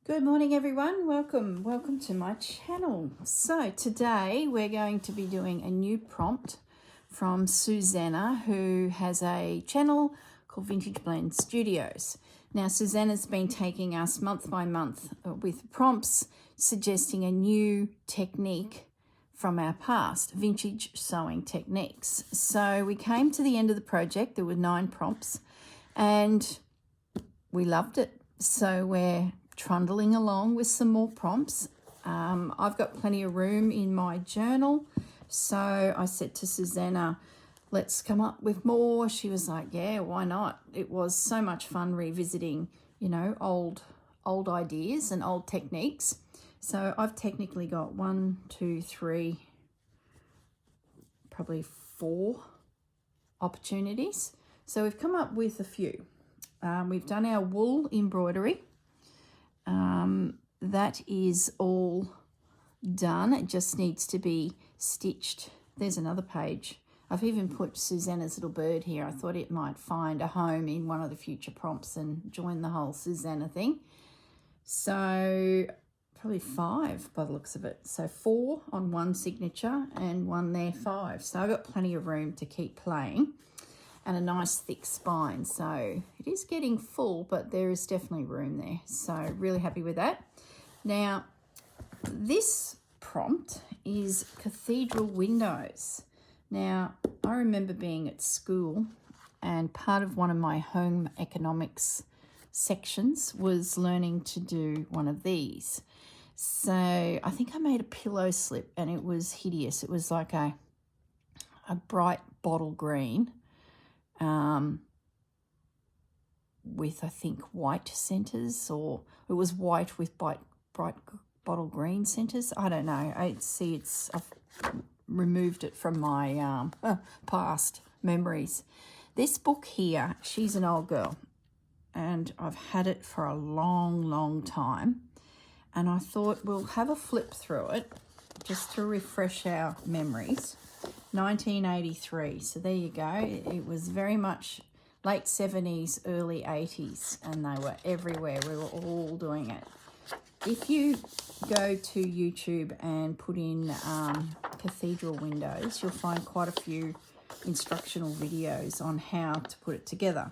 Good morning everyone, welcome to my channel. So today we're going to be doing a new prompt from Susanna, who has a channel called Vintage Blend Studios. Now Susanna's been taking us month by month with prompts suggesting a new technique from our past, vintage sewing techniques. So we came to the end of the project. There were 9 prompts and we loved it. So we're trundling along with some more prompts. I've got plenty of room in my journal, so I said to Susanna, let's come up with more. She was like, yeah, why not? It was so much fun revisiting, old ideas and old techniques. So I've technically got 1, 2, 3, probably 4 opportunities. So we've come up with a few. We've done our wool embroidery. That is all done. It just needs to be stitched. There's another page. I've even put Susanna's little bird here. I thought it might find a home in one of the future prompts and join the whole Susanna thing. So probably 5 by the looks of it. So 4 on one signature and 1 there, 5. So I've got plenty of room to keep playing. And a nice thick spine, so it is getting full, but there is definitely room there, so really happy with that. Now this prompt is Cathedral Windows. Now I remember being at school and part of one of my home economics sections was learning to do one of these. So I think I made a pillow slip and it was hideous. It was like a bright bottle green, with I think white centres, or it was white with bright bottle green centres. I don't know. I've removed it from my past memories. This book here, she's an old girl, and I've had it for a long time. And I thought we'll have a flip through it just to refresh our memories. 1983, so there you go. It was very much late 70s, early 80s, and they were everywhere. We were all doing it. If you go to YouTube and put in Cathedral Windows, you'll find quite a few instructional videos on how to put it together.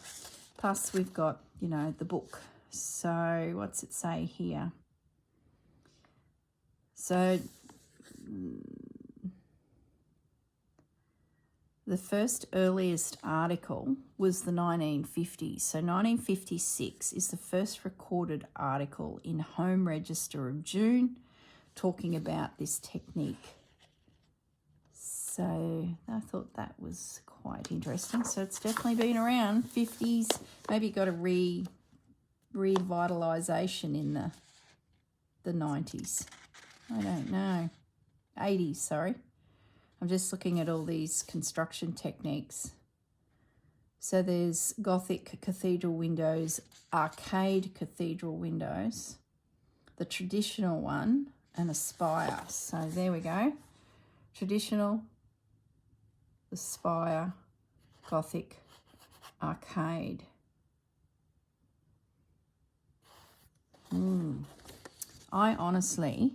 Plus we've got, the book. So what's it say here? So the first earliest article was the 1950s. So 1956 is the first recorded article in Home Register of June talking about this technique. So I thought that was quite interesting. So it's definitely been around. 50s, maybe got a revitalisation in the 90s. I don't know. 80s, sorry. I'm just looking at all these construction techniques. So there's Gothic cathedral windows, arcade cathedral windows, the traditional one, and a spire. So there we go. Traditional, the spire, Gothic, arcade. I honestly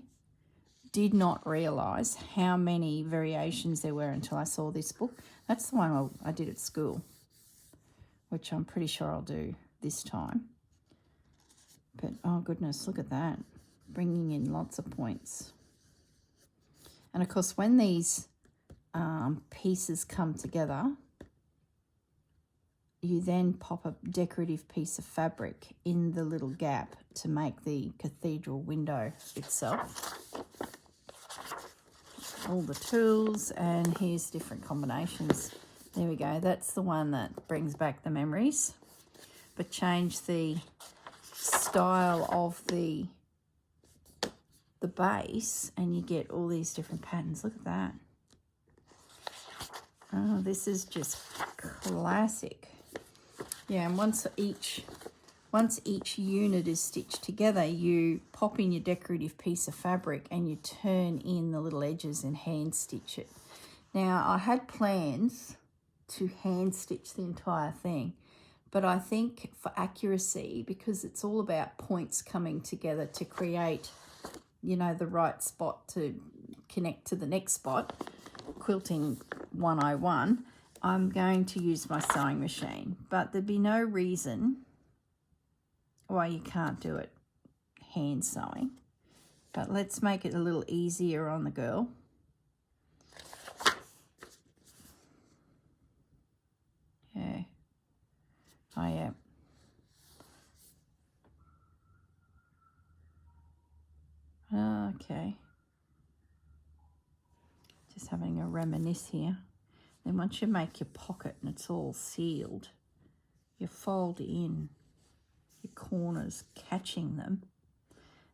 did not realise how many variations there were until I saw this book. That's the one I did at school, which I'm pretty sure I'll do this time. But, oh goodness, look at that. Bringing in lots of points. And, of course, when these pieces come together, you then pop a decorative piece of fabric in the little gap to make the cathedral window itself. All the tools, and here's different combinations. There we go. That's the one that brings back the memories, but change the style of the base and you get all these different patterns. Look at that. Oh, this is just classic. Yeah, and once each unit is stitched together, you pop in your decorative piece of fabric and you turn in the little edges and hand stitch it. Now, I had plans to hand stitch the entire thing, But I think for accuracy, because it's all about points coming together to create, you know, the right spot to connect to the next spot, quilting 101, I'm going to use my sewing machine. But there'd be no reason why you can't do it hand sewing. But let's make it a little easier on the girl. Yeah. Oh, yeah. Okay. Just having a reminisce here. Then once you make your pocket and it's all sealed, you fold in your corners, catching them.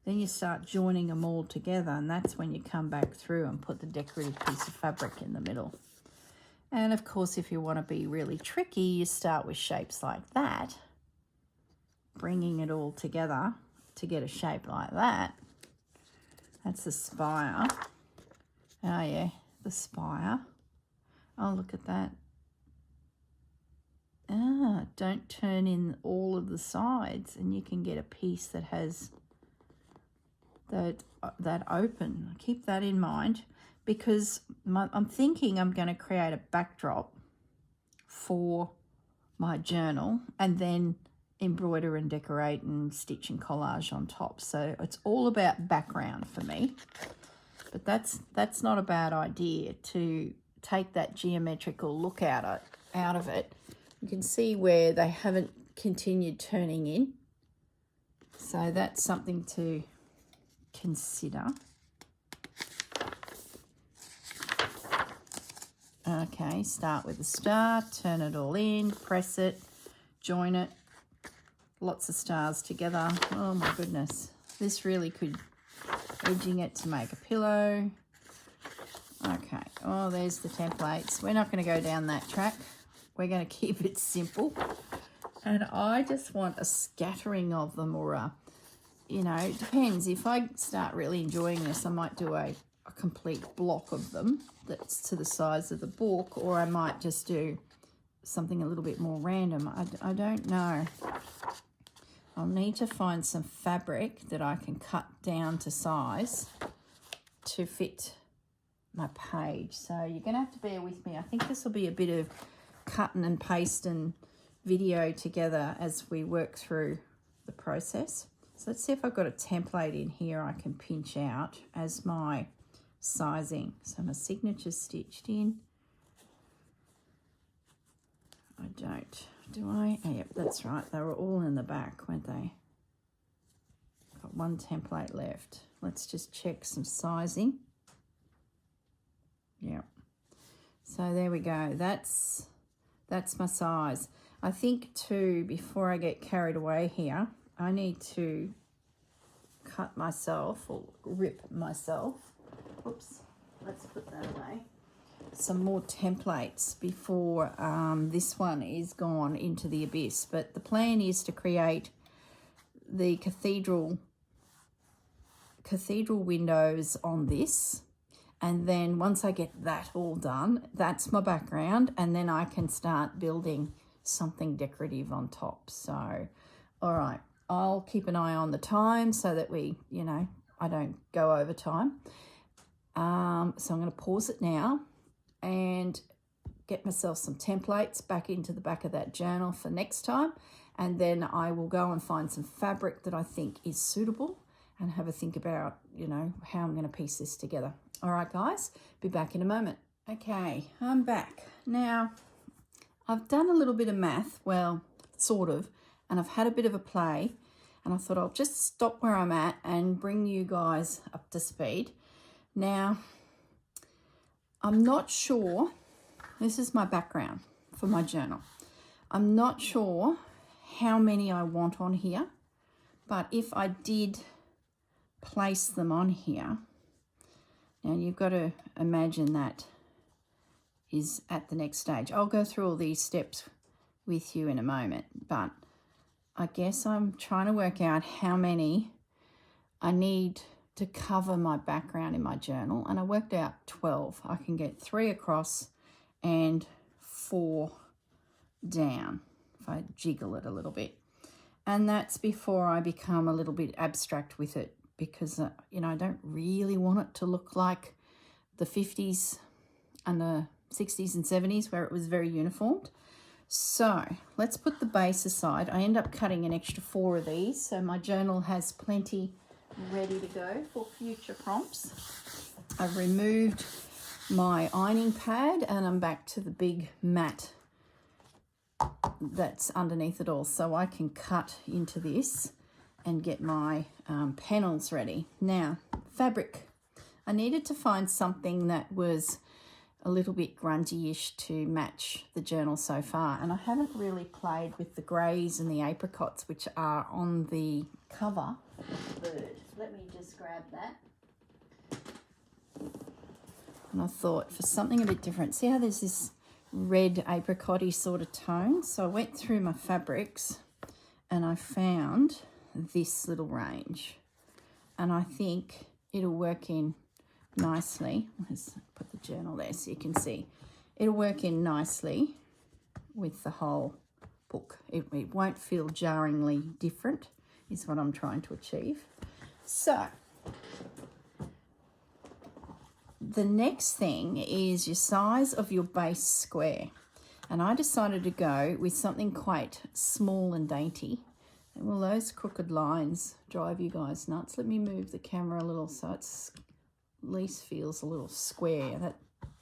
Then you start joining them all together, and that's when you come back through and put the decorative piece of fabric in the middle. And of course, if you want to be really tricky, you start with shapes like that, bringing it all together to get a shape like that. That's the spire. Oh yeah, the spire. Oh, look at that. Ah, don't turn in all of the sides, and you can get a piece that has that open. Keep that in mind, because I'm thinking I'm going to create a backdrop for my journal and then embroider and decorate and stitch and collage on top. So it's all about background for me. But that's not a bad idea, to take that geometrical look out of it. You can see where they haven't continued turning in. So that's something to consider. Okay, start with the star, turn it all in, press it, join it. Lots of stars together. Oh my goodness. This really could, edging it to make a pillow. Okay, oh, there's the templates. We're not going to go down that track. We're going to keep it simple. And I just want a scattering of them, or a, you know, it depends. If I start really enjoying this, I might do a complete block of them that's to the size of the book, or I might just do something a little bit more random. I don't know. I'll need to find some fabric that I can cut down to size to fit my page. So you're going to have to bear with me. I think this will be a bit of cutting and pasting video together as we work through the process. So let's see if I've got a template in here I can pinch out as my sizing. So my signature's stitched in. I don't. Do I? Oh, yep, that's right. They were all in the back, weren't they? Got one template left. Let's just check some sizing. Yep. So there we go. That's my size. I think too, before I get carried away here, I need to cut myself or rip myself. Oops. Let's put that away. Some more templates before this one is gone into the abyss. But the plan is to create the cathedral windows on this, and then once I get that all done, that's my background, and then I can start building something decorative on top. So all right, I'll keep an eye on the time so that we, you know, I don't go over time. So I'm going to pause it now and get myself some templates back into the back of that journal for next time, and then I will go and find some fabric that I think is suitable and have a think about, you know, how I'm going to piece this together. All right, guys, be back in a moment. Okay, I'm back. Now, I've done a little bit of math, well, sort of, and I've had a bit of a play, and I thought I'll just stop where I'm at and bring you guys up to speed. Now, I'm not sure, this is my background for my journal. I'm not sure how many I want on here, but if I did place them on here, now you've got to imagine that is at the next stage. I'll go through all these steps with you in a moment, but I guess I'm trying to work out how many I need to cover my background in my journal, and I worked out 12. I can get 3 across and 4 down if I jiggle it a little bit. And that's before I become a little bit abstract with it, because, you know, I don't really want it to look like the 50s and the 60s and 70s where it was very uniformed. So let's put the base aside. I end up cutting an extra 4 of these, so my journal has plenty ready to go for future prompts. I've removed my ironing pad and I'm back to the big mat that's underneath it all, so I can cut into this and get my panels ready. Now, fabric. I needed to find something that was a little bit grungy-ish to match the journal so far, and I haven't really played with the greys and the apricots which are on the cover of the bird. Let me just grab that. And I thought for something a bit different, see how there's this red apricot-y sort of tone? So I went through my fabrics and I found this little range, and I think it'll work in nicely. Let's put the journal there so you can see. It'll work in nicely with the whole book. It won't feel jarringly different, is what I'm trying to achieve. So the next thing is your size of your base square. And I decided to go with something quite small and dainty. And will those crooked lines drive you guys nuts? Let me move the camera a little so it's at least feels a little square.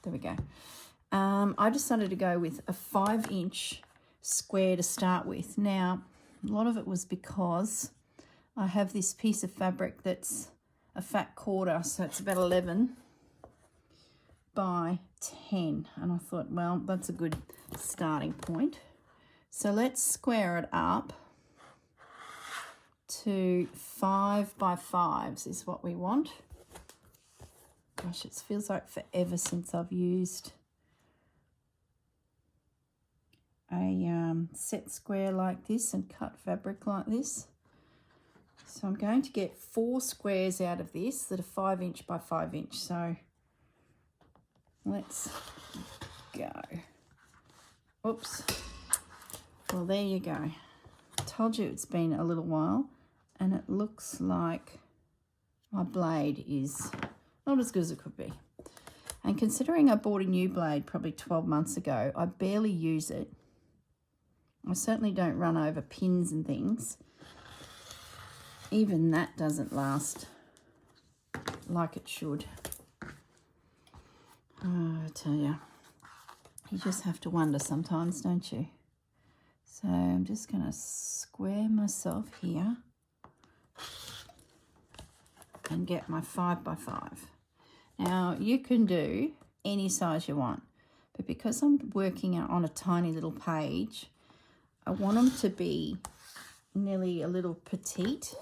There we go. I decided to go with a 5-inch square to start with. Now, a lot of it was because I have this piece of fabric that's a fat quarter, so it's about 11 by 10, and I thought, well, that's a good starting point. So let's square it up to 5 by 5s is what we want. Gosh, it feels like forever since I've used a set square like this and cut fabric like this. So I'm going to get 4 squares out of this that are 5-inch by 5-inch. So let's go. Oops. Well, there you go. I told you it's been a little while, and it looks like my blade is not as good as it could be. And considering I bought a new blade probably 12 months ago, I barely use it. I certainly don't run over pins and things. Even that doesn't last like it should. Oh, I tell you, you just have to wonder sometimes, don't you? So I'm just going to square myself here and get my 5 by 5. Now, you can do any size you want, but because I'm working on a tiny little page, I want them to be nearly a little petite,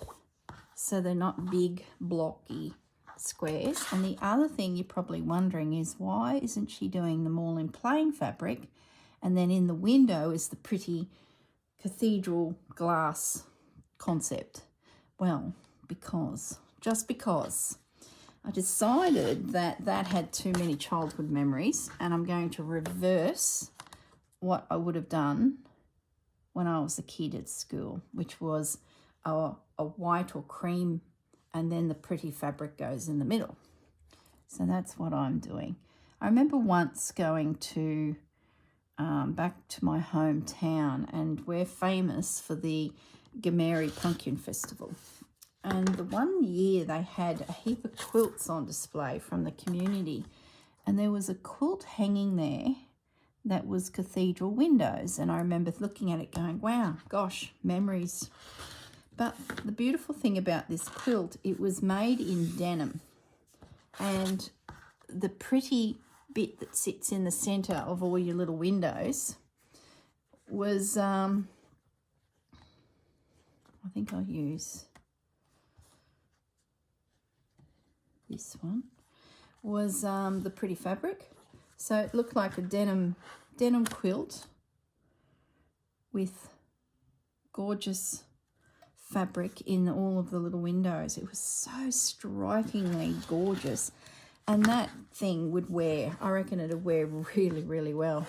so they're not big, blocky squares. And the other thing you're probably wondering is, why isn't she doing them all in plain fabric, and then in the window is the pretty cathedral glass concept? Well, just because I decided that that had too many childhood memories, and I'm going to reverse what I would have done when I was a kid at school, which was a white or cream, and then the pretty fabric goes in the middle. So that's what I'm doing. I remember once going to back to my hometown, and we're famous for the Gameri Pumpkin Festival. And the one year they had a heap of quilts on display from the community, and there was a quilt hanging there that was Cathedral Windows, and I remember looking at it going, wow, gosh, memories. But the beautiful thing about this quilt, it was made in denim, and the pretty bit that sits in the centre of all your little windows was, I think I'll use this one, was the pretty fabric. So it looked like a denim quilt with gorgeous fabric in all of the little windows. It was so strikingly gorgeous, and that thing would wear, I reckon it'd wear really, really well.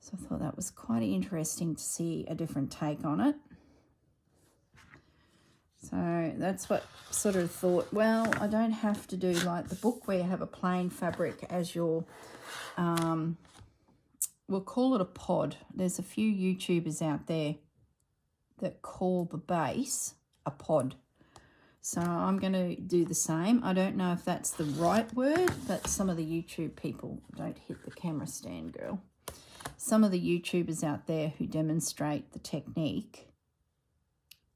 So I thought that was quite interesting to see a different take on it. So that's what sort of thought, well, I don't have to do like the book where you have a plain fabric as your, we'll call it a pod. There's a few YouTubers out there that call the base a pod. So I'm going to do the same. I don't know if that's the right word, but some of the YouTube people, don't hit the camera stand, girl. Some of the YouTubers out there who demonstrate the technique,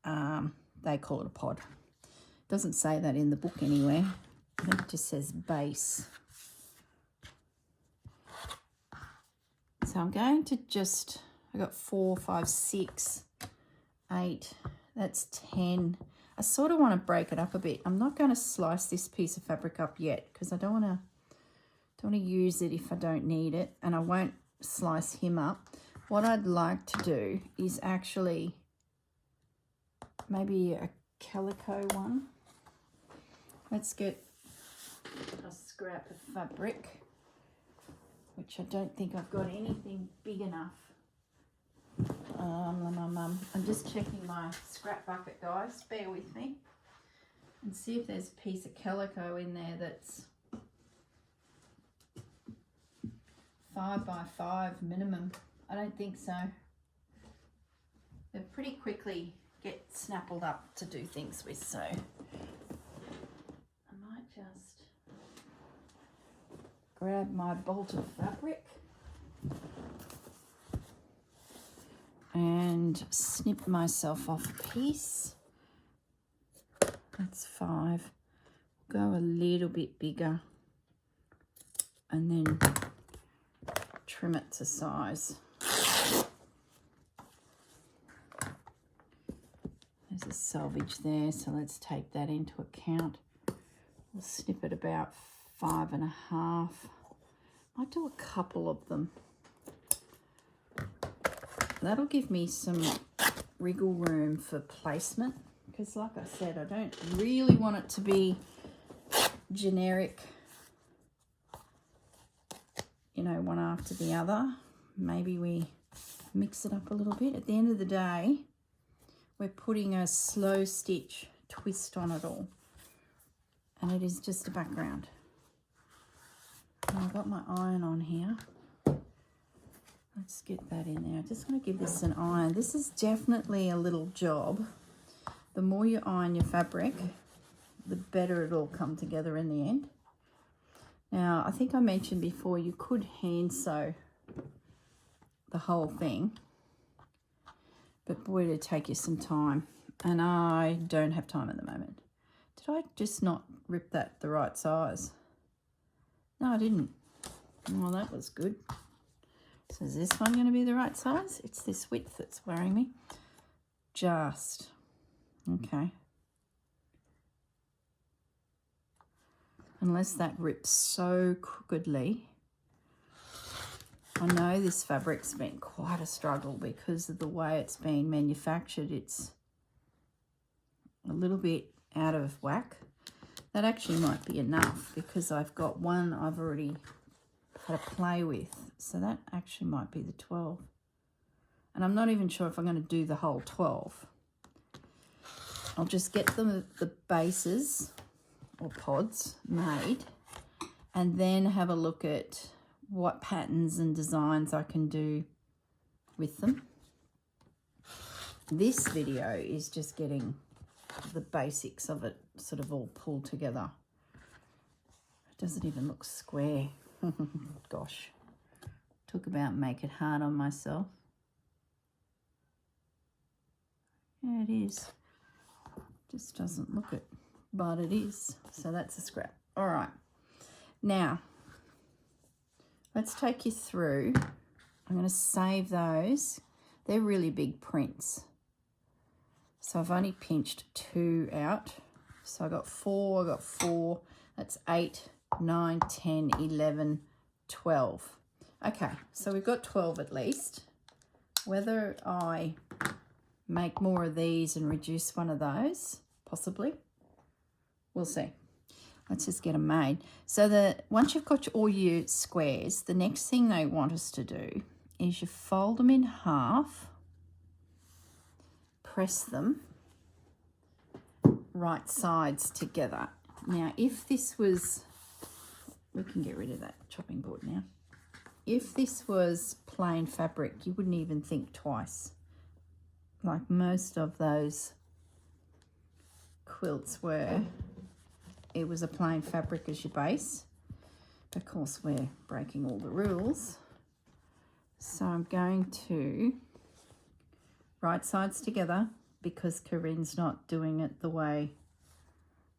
they call it a pod. Doesn't say that in the book anywhere. I think it just says base. So I'm going to just, I got 4, 5, 6, 8, that's 10. I sort of want to break it up a bit. I'm not going to slice this piece of fabric up yet because I don't want to use it if I don't need it, and I won't slice him up. What I'd like to do is actually maybe a calico one. Let's get a scrap of fabric, which I don't think I've got anything big enough. I'm just checking my scrap bucket, guys. Bear with me. And see if there's a piece of calico in there that's 5 by 5 minimum. I don't think so. They pretty quickly get snappled up to do things with, so I might just grab my bolt of fabric and snip myself off a piece. That's 5. Go a little bit bigger and then trim it to size. There's a selvage there, so let's take that into account. We'll snip it about 5.5. Might do a couple of them. That'll give me some wriggle room for placement, because like I said, I don't really want it to be generic, you know, one after the other. Maybe we mix it up a little bit. At the end of the day, we're putting a slow stitch twist on it all, and it is just a background. And I've got my iron on here. Let's get that in there. I just want to give this an iron. This is definitely a little job. The more you iron your fabric, the better it'll come together in the end. Now, I think I mentioned before you could hand sew the whole thing, but boy, it'd take you some time, and I don't have time at the moment. Did I just not rip that the right size? No, I didn't. Well, that was good. So is this one going to be the right size? It's this width that's worrying me. Just. Okay. Unless that rips so crookedly. I know this fabric's been quite a struggle because of the way it's been manufactured. It's a little bit out of whack. That actually might be enough because I've got one I've already had to play with. So that actually might be the 12. And I'm not even sure if I'm going to do the whole 12. I'll just get the bases or pods made and then have a look at what patterns and designs I can do with them. This video is just getting the basics of it sort of all pulled together. It doesn't even look square. Gosh, talk about make it hard on myself. Yeah, it is. Just doesn't look it, but it is. So that's a scrap. All right. Now, let's take you through. I'm going to save those. They're really big prints. So I've only pinched 2 out. So I got 4. That's 8, 9, 10, 11, 12. Okay, so we've got 12 at least. Whether I make more of these and reduce one of those, possibly, we'll see. Let's just get them made. So once you've got all your squares, the next thing they want us to do is you fold them in half, press them right sides together. Now, if this was, we can get rid of that chopping board now. If this was plain fabric, you wouldn't even think twice. Like most of those quilts were, it was a plain fabric as your base. Of course, we're breaking all the rules. So I'm going to right sides together because Corrine's not doing it the way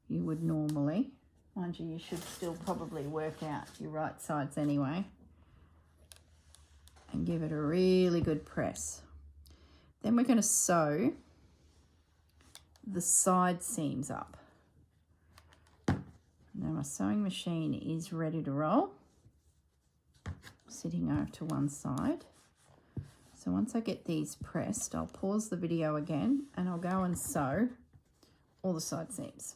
you would normally. Mind you, you should still probably work out your right sides anyway. And give it a really good press. Then we're going to sew the side seams up. Now my sewing machine is ready to roll. Sitting over to one side. So once I get these pressed, I'll pause the video again and I'll go and sew all the side seams.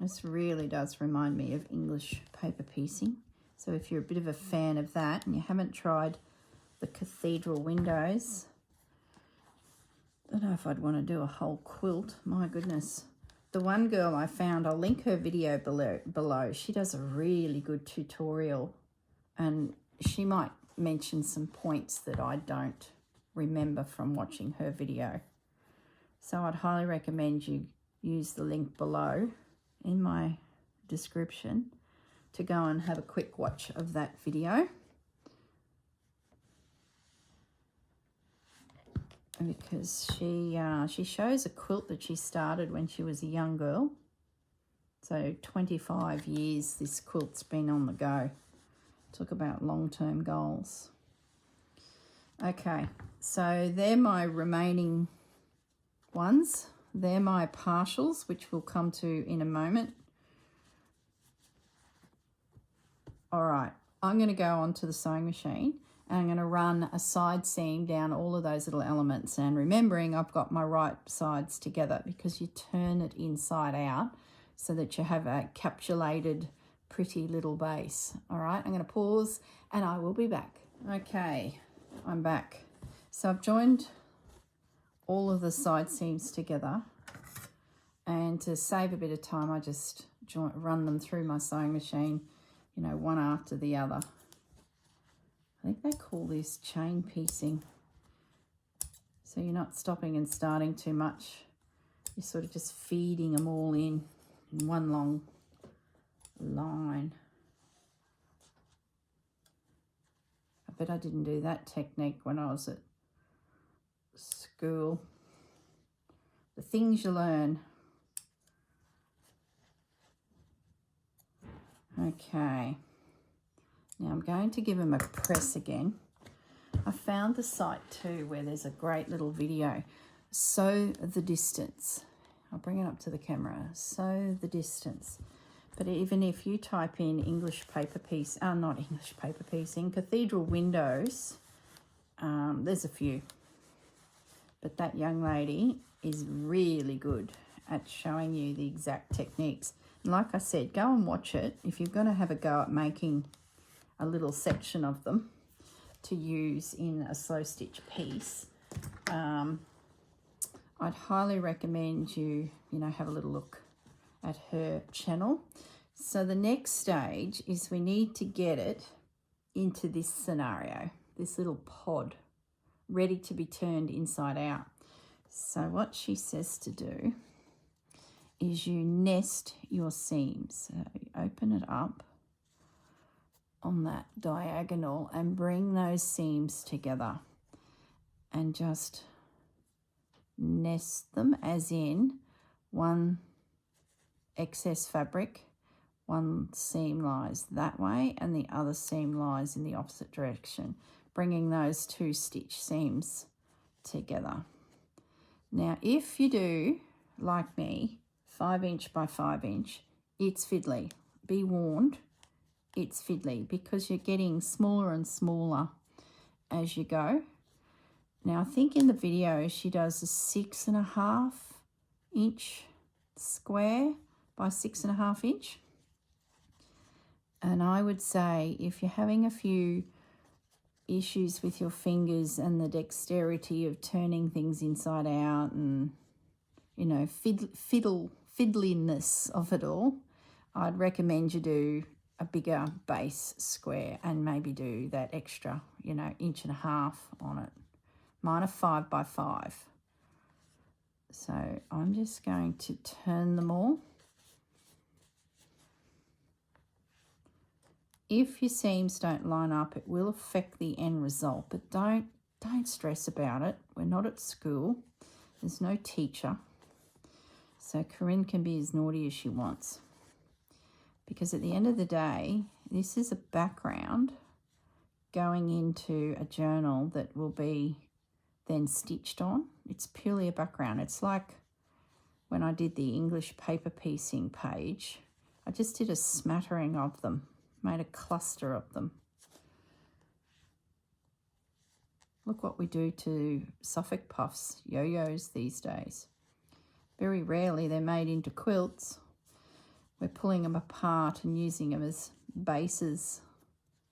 This really does remind me of English paper piecing. So if you're a bit of a fan of that and you haven't tried the Cathedral Windows, I don't know if I'd want to do a whole quilt. My goodness. The one girl I found, I'll link her video below. She does a really good tutorial and she might mention some points that I don't remember from watching her video. So I'd highly recommend you use the link below in my description to go and have a quick watch of that video. Because she shows a quilt that she started when she was a young girl. So 25 years this quilt's been on the go. Talk about long-term goals. Okay, so they're my remaining ones. They're my partials, which we'll come to in a moment. All right, I'm going to go onto the sewing machine and I'm going to run a side seam down all of those little elements. And remembering I've got my right sides together because you turn it inside out so that you have a capsulated pretty little base. All right, I'm going to pause and I will be back. Okay, I'm back. So I've joined all of the side seams together, and to save a bit of time I just run them through my sewing machine, you know, one after the other. I think they call this chain piecing. So you're not stopping and starting too much. You're sort of just feeding them all in one long line. I bet I didn't do that technique when I was at school. The things you learn. Okay. Now I'm going to give them a press again. I found the site too where there's a great little video. Sew the distance. I'll bring it up to the camera. Sew the distance. But even if you type in English paper piece, not English paper piecing, Cathedral Windows, there's a few. But that young lady is really good at showing you the exact techniques. And like I said, go and watch it if you're going to have a go at making a little section of them to use in a slow stitch piece. I'd highly recommend you have a little look at her channel. So the next stage is we need to get it into this scenario, this little pod, ready to be turned inside out. So what she says to do is you nest your seams. So you open it up on that diagonal and bring those seams together and just nest them, as in one excess fabric, one seam lies that way and the other seam lies in the opposite direction, bringing those two stitch seams together. Now if you do, like me, 5 inch by 5 inch, it's fiddly. Be warned, it's fiddly because you're getting smaller and smaller as you go. Now I think in the video she does a 6.5 inch square by 6.5 inch. And I would say if you're having a few issues with your fingers and the dexterity of turning things inside out and, you know, fiddliness of it all, I'd recommend you do a bigger base square and maybe do that extra, you know, 1.5 inches on it. Mine are 5 by 5. So I'm just going to turn them all. If your seams don't line up, it will affect the end result, but don't stress about it. We're not at school. There's no teacher. So Corrine can be as naughty as she wants. Because at the end of the day, this is a background going into a journal that will be then stitched on. It's purely a background. It's like when I did the English paper piecing page, I just did a smattering of them, made a cluster of them. Look what we do to Suffolk puffs, yo-yos these days. Very rarely they're made into quilts. We're pulling them apart and using them as bases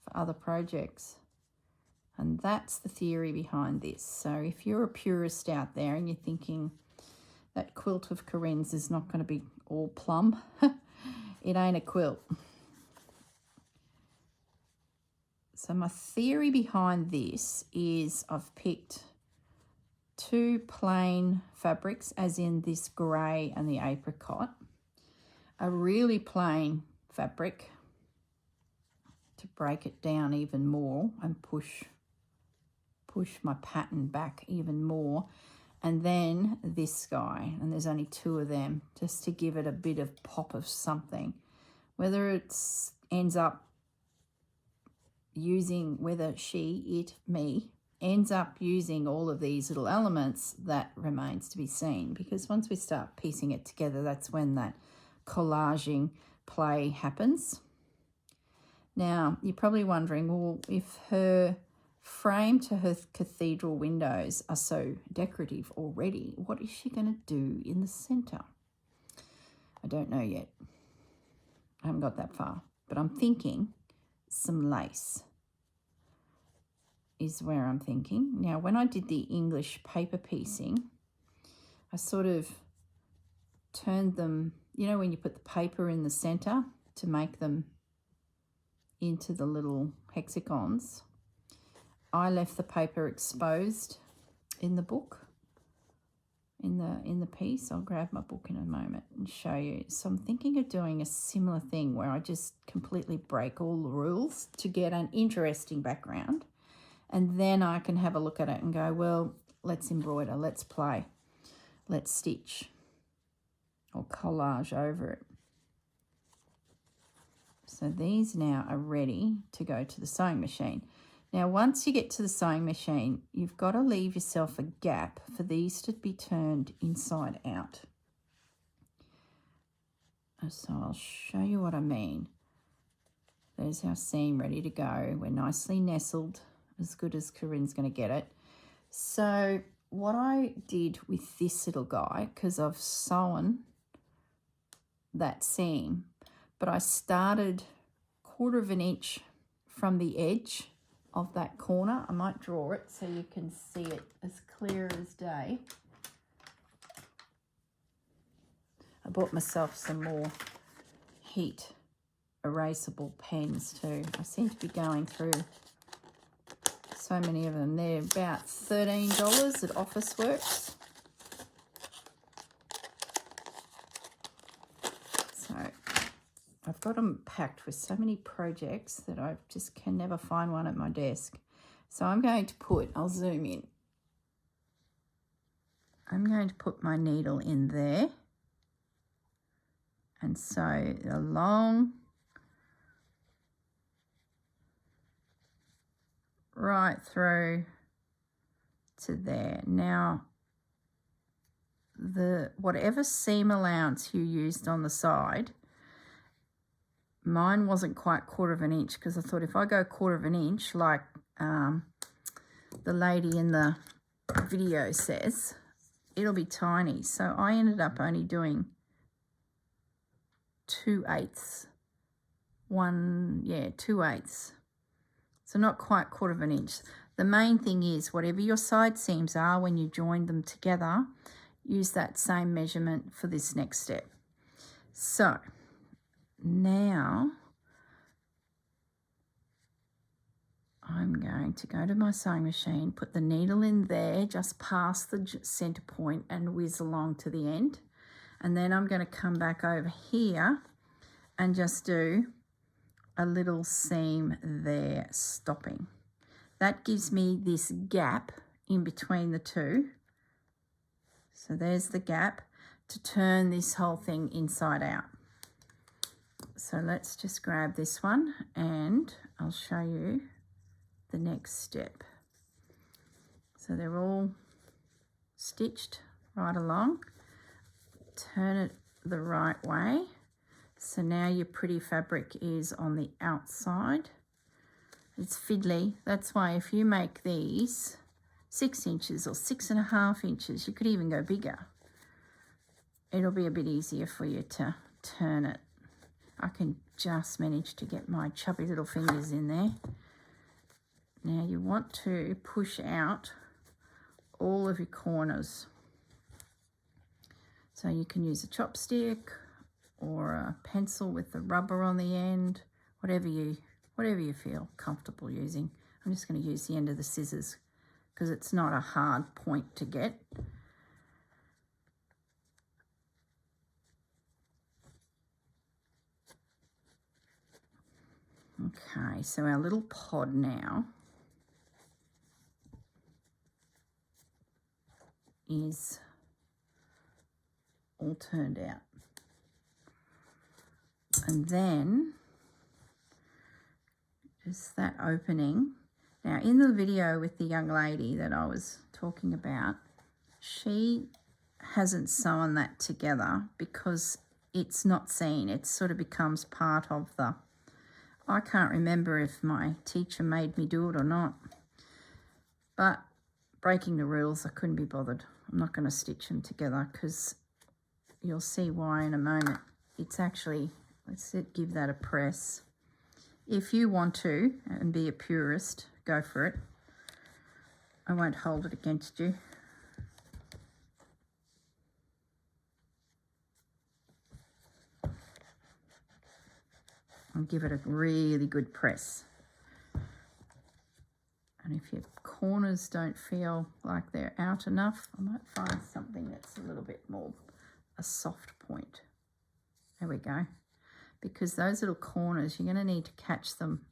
for other projects. And that's the theory behind this. So if you're a purist out there and you're thinking that quilt of Corrine's is not going to be all plum, it ain't a quilt. So my theory behind this is I've picked 2 plain fabrics, as in this grey and the apricot, a really plain fabric to break it down even more and push my pattern back even more, and then this guy, and there's only 2 of them, just to give it a bit of pop of something. Whether it ends up using, whether she, it, me, ends up using all of these little elements, that remains to be seen, because once we start piecing it together, that's when that collaging play happens. Now, you're probably wondering, well, if her frame to her cathedral windows are so decorative already, what is she going to do in the centre? I don't know yet. I haven't got that far, but I'm thinking some lace is where I'm thinking. Now, when I did the English paper piecing, I sort of turned them, you know, when you put the paper in the centre to make them into the little hexagons, I left the paper exposed in the book, in the piece. I'll grab my book in a moment and show you. So I'm thinking of doing a similar thing where I just completely break all the rules to get an interesting background, and then I can have a look at it and go, well, let's embroider, let's play, let's stitch or collage over it. So these now are ready to go to the sewing machine. Now, once you get to the sewing machine, you've got to leave yourself a gap for these to be turned inside out. So I'll show you what I mean. There's our seam ready to go. We're nicely nestled, as good as Corrine's going to get it. So what I did with this little guy, because I've sewn that seam, but I started 1/4 inch from the edge of that corner. I might draw it so you can see it as clear as day. I bought myself some more heat erasable pens too. I seem to be going through so many of them. They're about $13 at Officeworks. So I've got them packed with so many projects that I just can never find one at my desk. So I'm going to put, I'll zoom in. I'm going to put my needle in there and sew along right through to there. Now, whatever seam allowance you used on the side, mine wasn't quite 1/4 inch, because I thought if I go 1/4 inch like the lady in the video says, it'll be tiny. So I ended up only doing 2/8 2/8. So not quite 1/4 inch. The main thing is whatever your side seams are when you join them together, use that same measurement for this next step. So now I'm going to go to my sewing machine, put the needle in there just past the center point and whiz along to the end. And then I'm going to come back over here and just do a little seam there, stopping. That gives me this gap in between the two. So there's the gap to turn this whole thing inside out. So let's just grab this one and I'll show you the next step. So they're all stitched right along. Turn it the right way. So now your pretty fabric is on the outside. It's fiddly. That's why if you make these 6 inches or 6.5 inches, you could even go bigger. It'll be a bit easier for you to turn it. I can just manage to get my chubby little fingers in there. Now you want to push out all of your corners. So you can use a chopstick or a pencil with the rubber on the end, whatever you feel comfortable using. I'm just going to use the end of the scissors because it's not a hard point to get. Okay, so our little pod now is all turned out. And then just that opening. Now in the video with the young lady that I was talking about, she hasn't sewn that together because it's not seen. It sort of becomes part of the, I can't remember if my teacher made me do it or not, but breaking the rules, I couldn't be bothered. I'm not going to stitch them together because you'll see why in a moment. It's actually, let's give that a press. If you want to and be a purist, go for it. I won't hold it against you. And give it a really good press. And if your corners don't feel like they're out enough, I might find something that's a little bit more a soft point. There we go. Because those little corners, you're going to need to catch them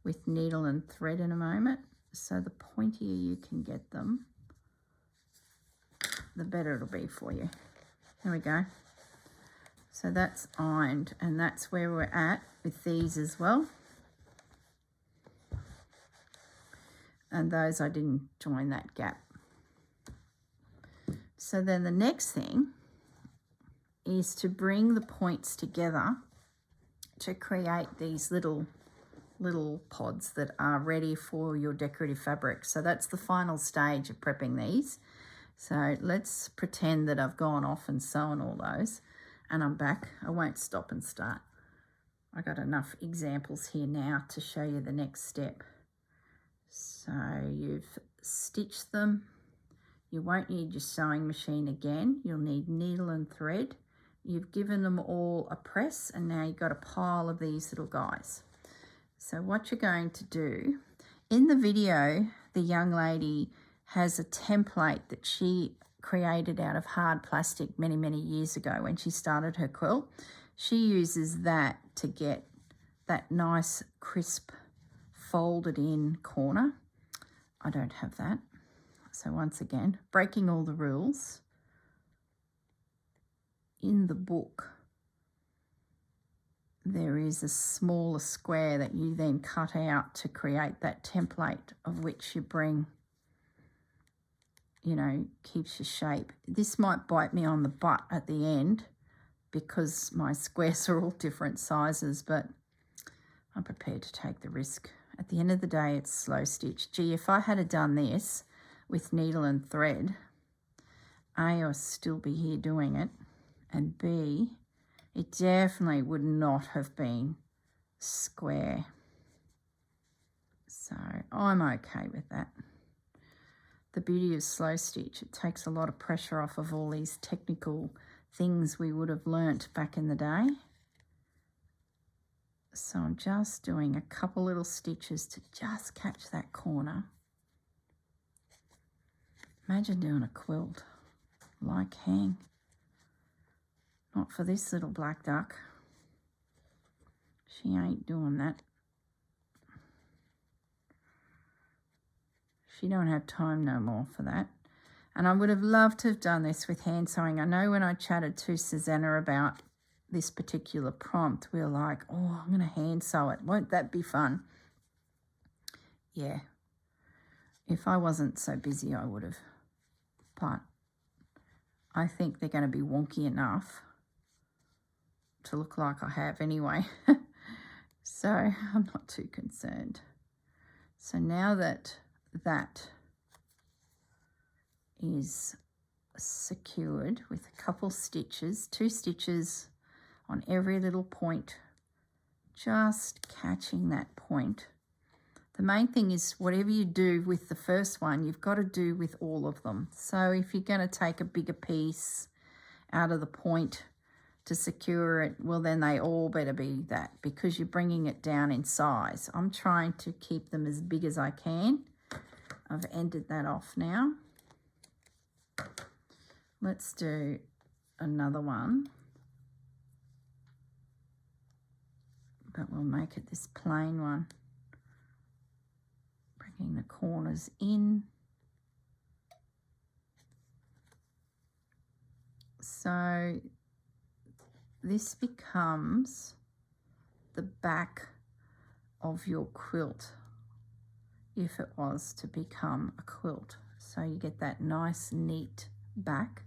with needle and thread in a moment. So the pointier you can get them, the better it'll be for you. There we go. So that's ironed, and that's where we're at with these as well. And those I didn't join that gap. So then the next thing is to bring the points together to create these little pods that are ready for your decorative fabric. So that's the final stage of prepping these. So let's pretend that I've gone off and sewn all those and I'm back. I won't stop and start. I got enough examples here now to show you the next step. So you've stitched them. You won't need your sewing machine again. You'll need needle and thread. You've given them all a press and now you've got a pile of these little guys. So what you're going to do, in the video, the young lady has a template that she created out of hard plastic many, many years ago when she started her quilt. She uses that to get that nice crisp folded in corner. I don't have that. So once again, breaking all the rules. In the book, there is a smaller square that you then cut out to create that template of which you bring, you know, keeps your shape. This might bite me on the butt at the end because my squares are all different sizes, but I'm prepared to take the risk. At the end of the day, it's slow stitch. Gee, if I had done this with needle and thread, A, I'll still be here doing it, and B, it definitely would not have been square. So I'm okay with that. The beauty of slow stitch, it takes a lot of pressure off of all these technical things we would have learnt back in the day. So I'm just doing a couple little stitches to just catch that corner. Imagine doing a quilt like hang. Not for this little black duck. She ain't doing that. She don't have time no more for that. And I would have loved to have done this with hand sewing. I know when I chatted to Susanna about this particular prompt, we were like, oh, I'm going to hand sew it. Won't that be fun? Yeah. If I wasn't so busy, I would have. But I think they're going to be wonky enough to look like I have anyway. So I'm not too concerned. So now that that is secured with a couple stitches, 2 stitches on every little point, just catching that point. The main thing is whatever you do with the first one, you've got to do with all of them. So if you're going to take a bigger piece out of the point to secure it, well, then they all better be that, because you're bringing it down in size. I'm trying to keep them as big as I can. I've ended that off now. Let's do another one, but we'll make it this plain one. Bringing the corners in. So this becomes the back of your quilt if it was to become a quilt. So you get that nice neat back.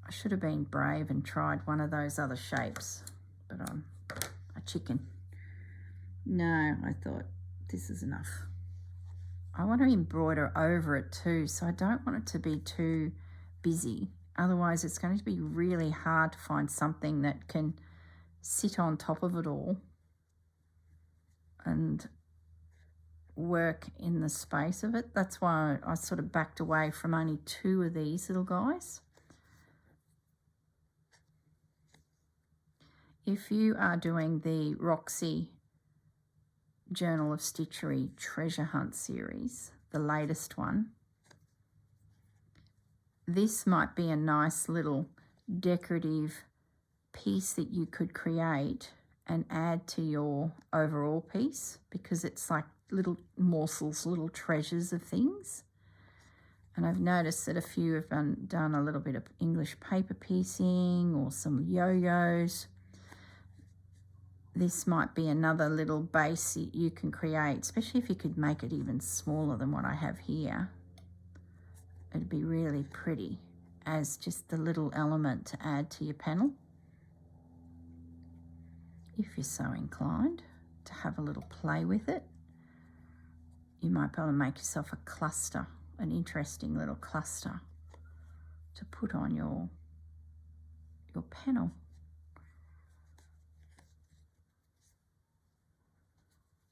I should have been brave and tried one of those other shapes, but I'm a chicken. No, I thought this is enough. I want to embroider over it too, so I don't want it to be too busy. Otherwise, it's going to be really hard to find something that can sit on top of it all and work in the space of it. That's why I sort of backed away from only 2 of these little guys. If you are doing the Roxy Journal of Stitchery Treasure Hunt series, the latest one, this might be a nice little decorative piece that you could create and add to your overall piece, because it's like little morsels, little treasures of things. And I've noticed that a few have done a little bit of English paper piecing or some yo-yos. This might be another little base that you can create, especially if you could make it even smaller than what I have here. It'd be really pretty as just the little element to add to your panel. If you're so inclined to have a little play with it, you might be able to make yourself a cluster, an interesting little cluster to put on your panel.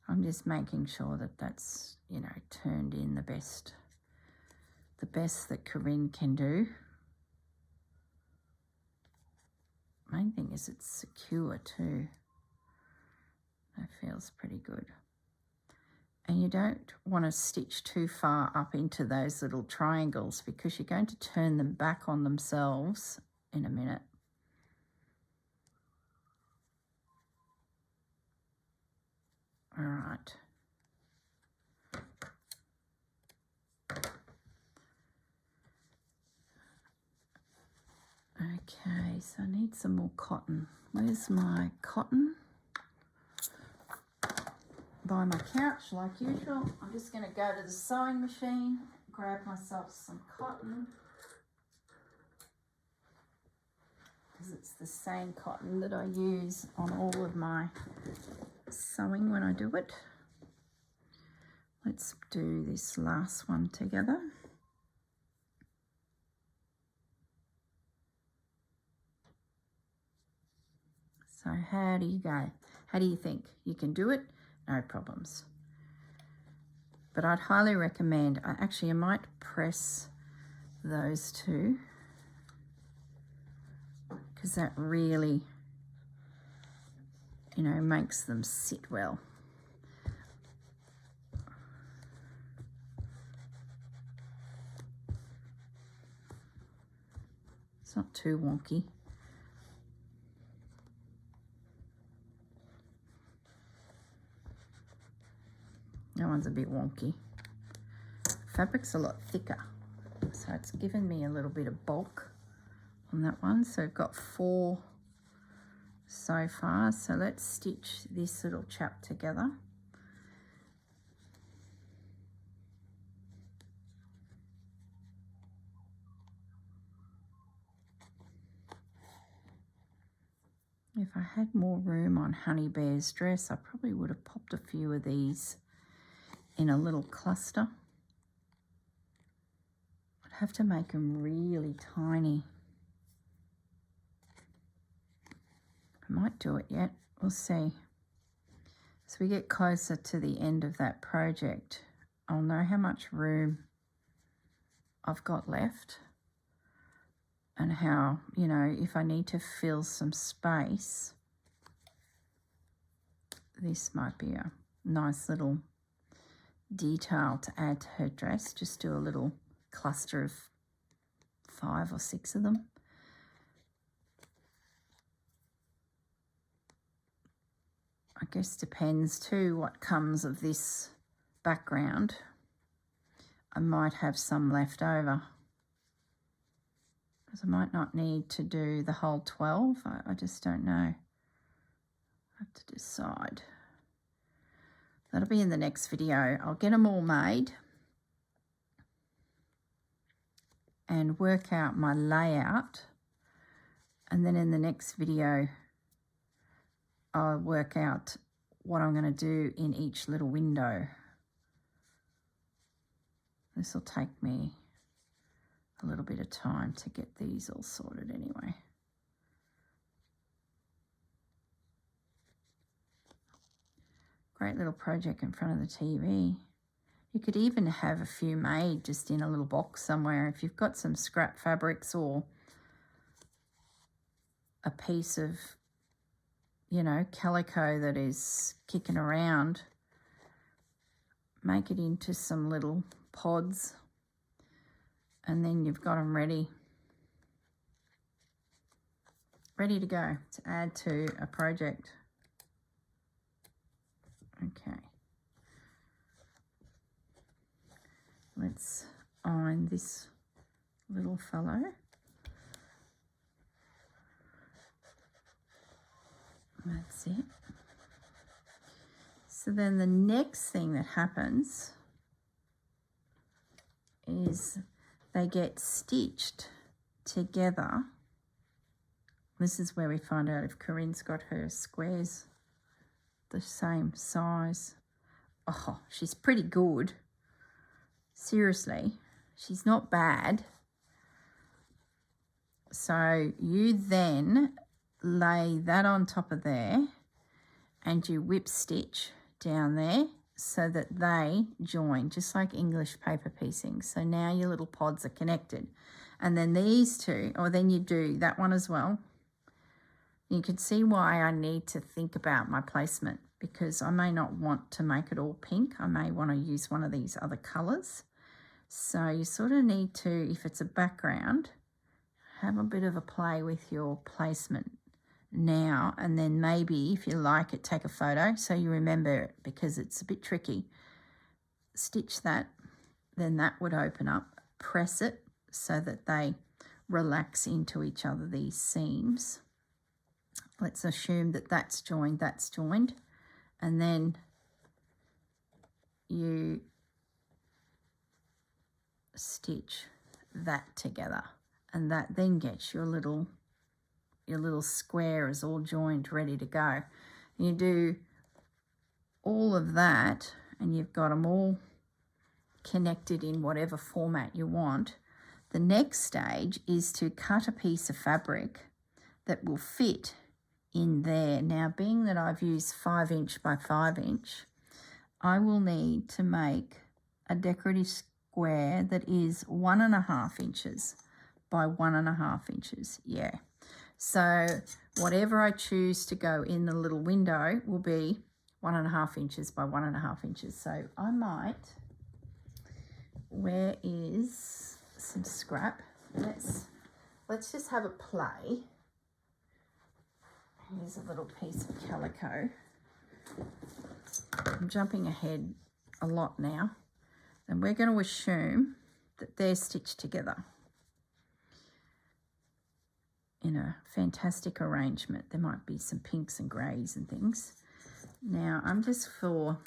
I'm just making sure that that's, you know, turned in the best that Corrine can do. Main thing is it's secure too. That feels pretty good. And you don't want to stitch too far up into those little triangles, because you're going to turn them back on themselves in a minute. All right. Okay, so I need some more cotton. Where's my cotton? By my couch, like usual. I'm just going to go to the sewing machine, grab myself some cotton, because it's the same cotton that I use on all of my sewing when I do it. Let's do this last one together. So How do you go? How do you think? You can do it? No problems. But I'd highly recommend, I might press those two, because that really, you know, makes them sit well. It's not too wonky. That one's a bit wonky. Fabric's a lot thicker, so it's given me a little bit of bulk on that one. So I've got 4 so far. So let's stitch this little chap together. If I had more room on Honey Bear's dress, I probably would have popped a few of these in a little cluster. I'd have to make them really tiny. I might do it yet, we'll see. As we get closer to the end of that project, I'll know how much room I've got left and how, you know, if I need to fill some space, this might be a nice little detail to add to her dress. Just do a little cluster of 5 or 6 of them. I guess depends too what comes of this background. I might have some left over, because I might not need to do the whole 12. I just don't know. I have to decide. That'll be in the next video. I'll get them all made and work out my layout, and then in the next video I'll work out what I'm going to do in each little window. This will take me a little bit of time to get these all sorted anyway. Great little project in front of the TV. You could even have a few made just in a little box somewhere. If you've got some scrap fabrics or a piece of, you know, calico that is kicking around, make it into some little pods, and then you've got them ready to go to add to a project. Okay, let's iron this little fellow. That's it. So then the next thing that happens is they get stitched together. This is where we find out if Corrine's got her squares the same size. Oh, she's pretty good. Seriously, she's not bad. So you then lay that on top of there and you whip stitch down there so that they join, just like English paper piecing. So now your little pods are connected. And then these two, or then you do that one as well. You can see why I need to think about my placement, because I may not want to make it all pink. I may want to use one of these other colours. So you sort of need to, if it's a background, have a bit of a play with your placement now, and then maybe if you like it, take a photo so you remember it, because it's a bit tricky. Stitch that, then that would open up, press it so that they relax into each other, these seams. Let's assume that that's joined, and then you stitch that together, and that then gets your little square is all joined, ready to go. You do all of that and you've got them all connected in whatever format you want. The next stage is to cut a piece of fabric that will fit in there. Now, being that I've used 5 inch by 5 inch, I will need to make a decorative square that is 1.5 inches by 1.5 inches. Yeah. So whatever I choose to go in the little window will be 1.5 inches by 1.5 inches. So I might, where is some scrap? Let's just have a play. Here's a little piece of calico. I'm jumping ahead a lot now. And we're going to assume that they're stitched together in a fantastic arrangement. There might be some pinks and greys and things. Now, I'm just for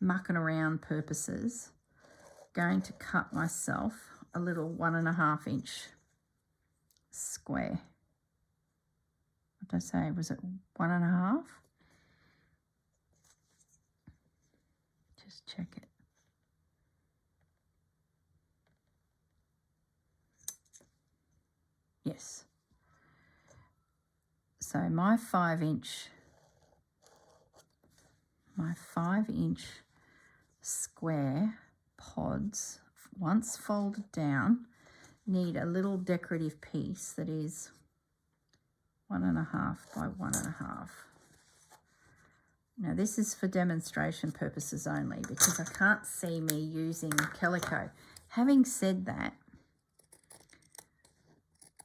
mucking around purposes going to cut myself a little 1.5 inch square. What did I say? Was it 1.5? Just check it. Yes. So my 5 inch square pods, once folded down, need a little decorative piece that is 1.5 by 1.5. Now this is for demonstration purposes only because I can't see me using calico. Having said that,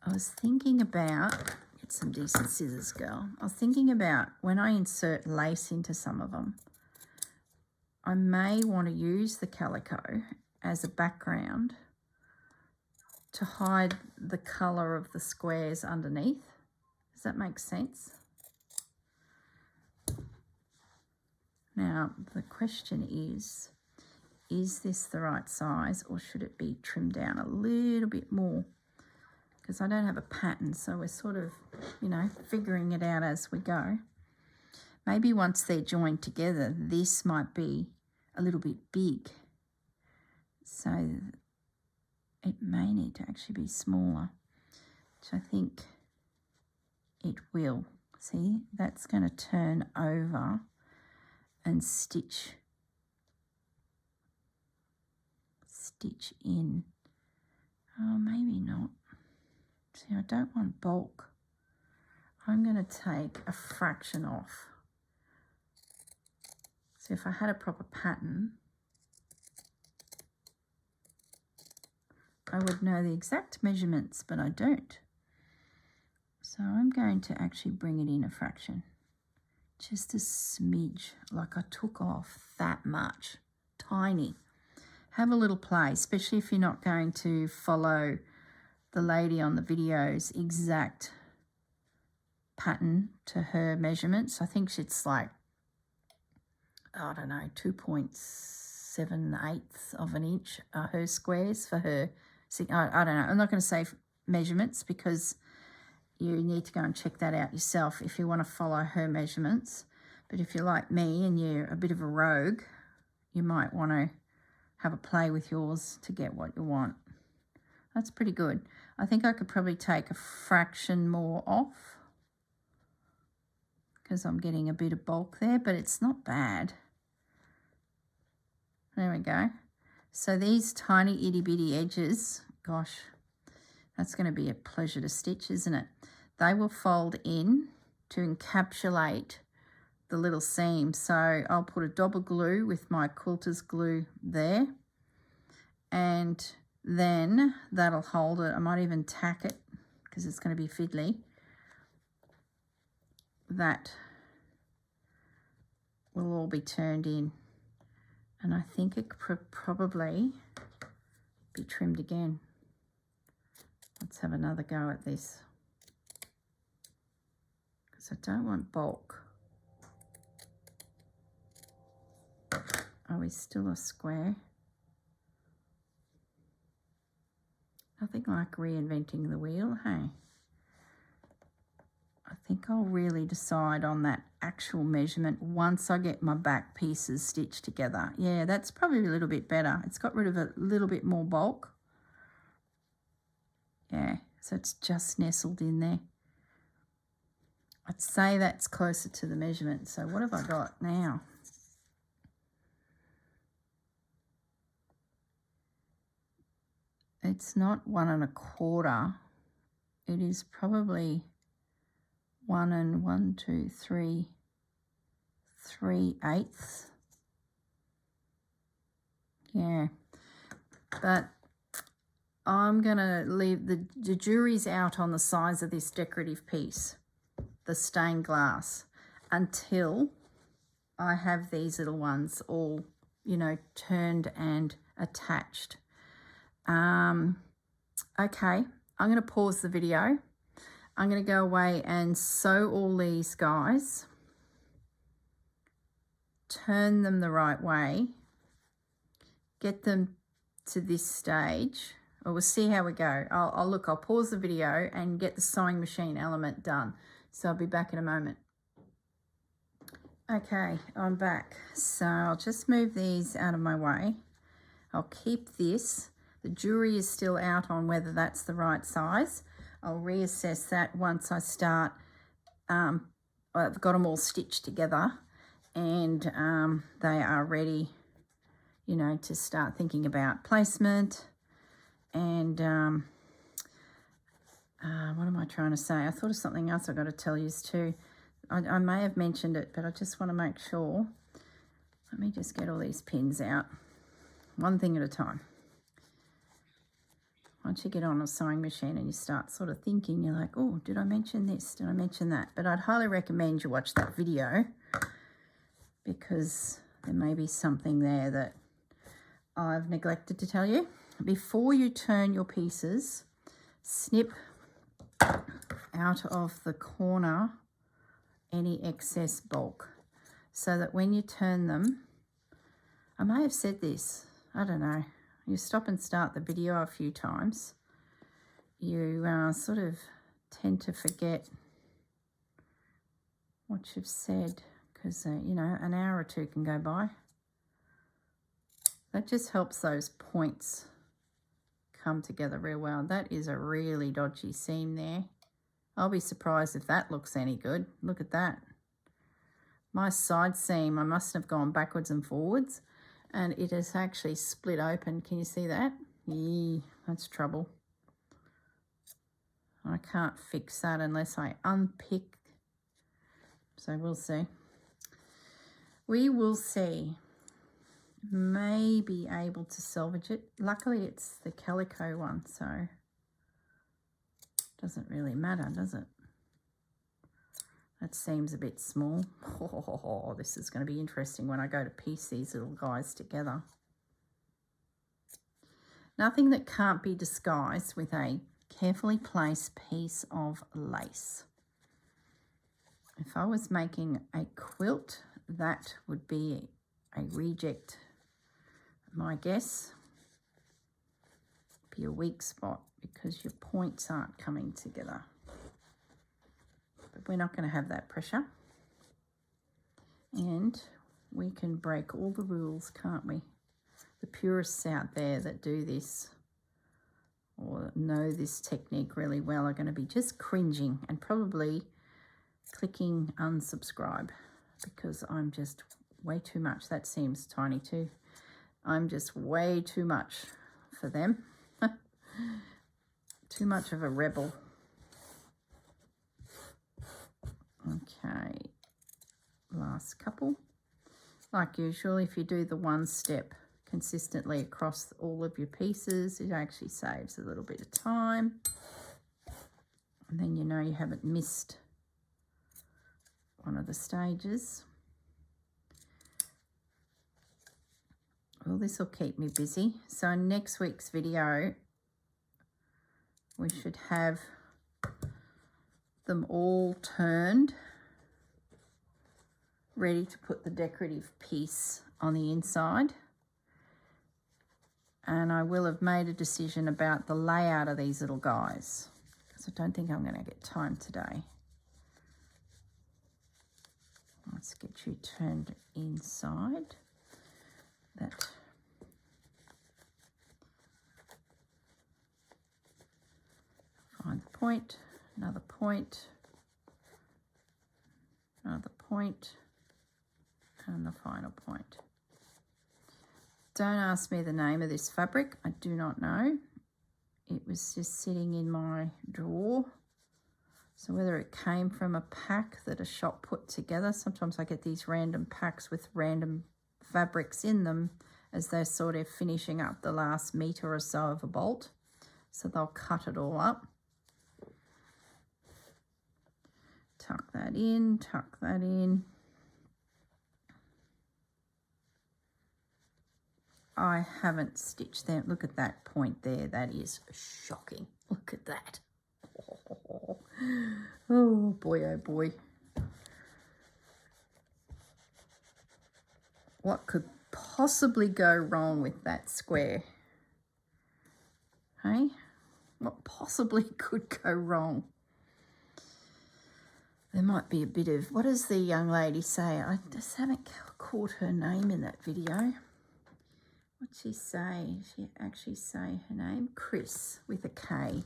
I was thinking about, get some decent scissors, girl. I was thinking about when I insert lace into some of them, I may want to use the calico as a background to hide the colour of the squares underneath. Does that make sense? Now, the question is this the right size or should it be trimmed down a little bit more? Because I don't have a pattern, so we're sort of, you know, figuring it out as we go. Maybe once they're joined together, this might be a little bit big. So it may need to actually be smaller, which I think it will. See, that's going to turn over and stitch in. Oh, maybe not. See, I don't want bulk. I'm going to take a fraction off. So if I had a proper pattern, I would know the exact measurements, but I don't. So I'm going to actually bring it in a fraction. Just a smidge, like I took off that much. Tiny. Have a little play, especially if you're not going to follow the lady on the video's exact pattern to her measurements. I think it's like, I don't know, 2.78 of an inch are her squares for her. I don't know. I'm not going to say measurements because you need to go and check that out yourself if you want to follow her measurements. But if you're like me and you're a bit of a rogue, you might want to have a play with yours to get what you want. That's pretty good. I think I could probably take a fraction more off because I'm getting a bit of bulk there, but it's not bad. There we go. So these tiny itty bitty edges, gosh, that's going to be a pleasure to stitch, isn't it? They will fold in to encapsulate the little seam. So I'll put a double glue with my quilter's glue there, and then that'll hold it. I might even tack it because it's going to be fiddly. That will all be turned in, and I think it could probably be trimmed again. Let's have another go at this because I don't want bulk. Are we still a square? Nothing like reinventing the wheel, hey? I think I'll really decide on that actual measurement once I get my back pieces stitched together. Yeah, that's probably a little bit better. It's got rid of a little bit more bulk. Yeah, so it's just nestled in there. I'd say that's closer to the measurement. So what have I got now? It's not 1 1/4. It is probably 3/8. Yeah, but I'm going to leave the jury's out on the size of this decorative piece, the stained glass, until I have these little ones all, you know, turned and attached. Okay, I'm going to pause the video. I'm going to go away and sew all these guys, turn them the right way, get them to this stage. We'll see how we go. I'll pause the video and get the sewing machine element done. So I'll be back in a moment. Okay, I'm back. So I'll just move these out of my way. I'll keep this. The jury is still out on whether that's the right size. I'll reassess that once I start. I've got them all stitched together and they are ready, you know, to start thinking about placement. And what am I trying to say? I thought of something else I've got to tell you too. I may have mentioned it, but I just want to make sure. Let me just get all these pins out. One thing at a time. Once you get on a sewing machine and you start sort of thinking, you're like, oh, did I mention this? Did I mention that? But I'd highly recommend you watch that video because there may be something there that I've neglected to tell you. Before you turn your pieces, snip out of the corner any excess bulk so that when you turn them, I may have said this, I don't know, you stop and start the video a few times, you sort of tend to forget what you've said because, you know, an hour or two can go by. That just helps those points come together real well. That is a really dodgy seam there. I'll be surprised if that looks any good. Look at that. My side seam, I must have gone backwards and forwards and it has actually split open. Can you see that? Yeah, that's trouble. I can't fix that unless I unpick. So we'll see. We will see. May be able to salvage it. Luckily it's the calico one, so it doesn't really matter, does it? That seems a bit small. Oh, this is going to be interesting when I go to piece these little guys together. Nothing that can't be disguised with a carefully placed piece of lace. If I was making a quilt, that would be a reject. My guess, be a weak spot because your points aren't coming together. But we're not going to have that pressure. And we can break all the rules, can't we? The purists out there that do this or know this technique really well are going to be just cringing and probably clicking unsubscribe because I'm just way too much. That seems tiny too. I'm just way too much for them. Too much of a rebel. Okay, last couple. Like usual, if you do the one step consistently across all of your pieces, it actually saves a little bit of time. And then you know you haven't missed one of the stages. Well, this will keep me busy. So in next week's video, we should have them all turned, ready to put the decorative piece on the inside. And I will have made a decision about the layout of these little guys, because I don't think I'm going to get time today. Let's get you turned inside. That find the point, another point, point and the final point. Don't ask me the name of this fabric. I do not know. It was just sitting in my drawer. So whether it came from a pack that a shop put together, sometimes I get these random packs with random fabrics in them as they're sort of finishing up the last metre or so of a bolt. So they'll cut it all up. Tuck that in, tuck that in. I haven't stitched them. Look at that point there. That is shocking. Look at that. Oh boy, oh boy. What could possibly go wrong with that square? Hey? What possibly could go wrong? There might be a bit of, what does the young lady say? I just haven't caught her name in that video. What'd she say? She actually say her name? Kris with a K.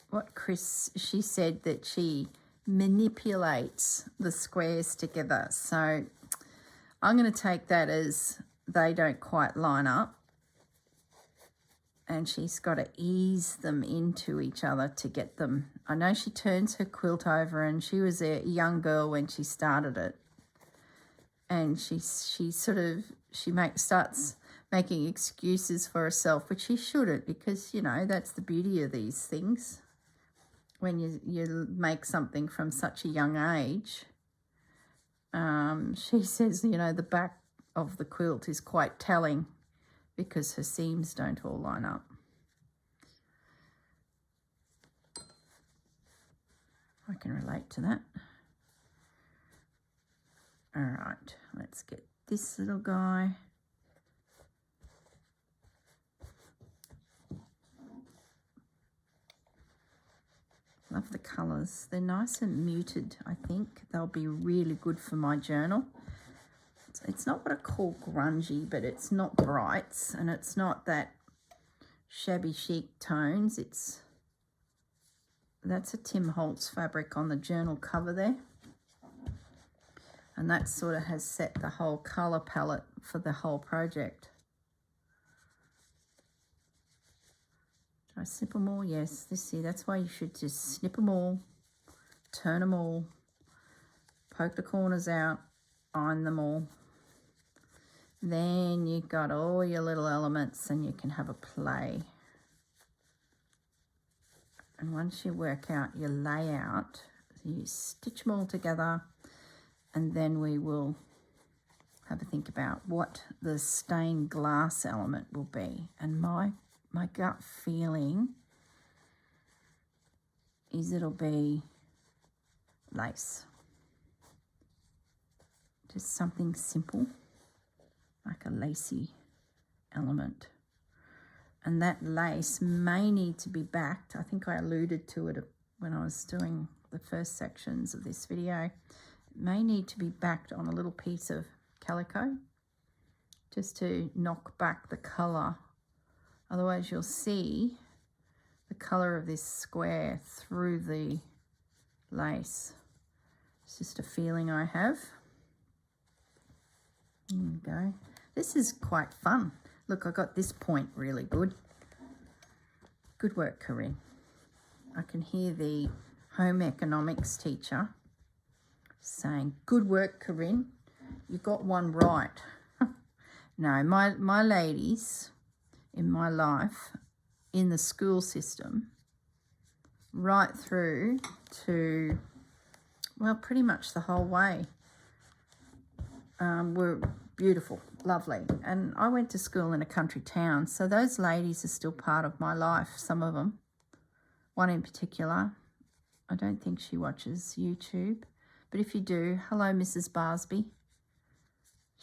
What Kris, she said that she manipulates the squares together. So I'm going to take that as they don't quite line up. And she's got to ease them into each other to get them. I know she turns her quilt over, and she was a young girl when she started it. And she starts making excuses for herself, which she shouldn't, because, you know, that's the beauty of these things. When you make something from such a young age, she says, you know, the back of the quilt is quite telling because her seams don't all line up. I can relate to that. All right, let's get this little guy. Love the colours. They're nice and muted, I think. They'll be really good for my journal. It's not what I call grungy, but it's not brights, and it's not that shabby chic tones. That's a Tim Holtz fabric on the journal cover there. And that sort of has set the whole colour palette for the whole project. Did I snip them all? Yes. That's why you should just snip them all, turn them all, poke the corners out, iron them all. Then you've got all your little elements and you can have a play. And once you work out your layout, you stitch them all together, and then we will have a think about what the stained glass element will be. And my gut feeling is it'll be lace. Just something simple, like a lacy element. And that lace may need to be backed. I think I alluded to it when I was doing the first sections of this video. It may need to be backed on a little piece of calico just to knock back the colour. Otherwise you'll see the colour of this square through the lace. It's just a feeling I have. There we go. This is quite fun. Look, I got this point really good. Good work, Corrine. I can hear the home economics teacher saying, good work, Corrine. You got one right. No, my ladies in my life, in the school system, right through to, well, pretty much the whole way, were beautiful, lovely. And I went to school in a country town, so those ladies are still part of my life, some of them. One in particular, I don't think she watches YouTube, but if you do, hello, Mrs. Barsby.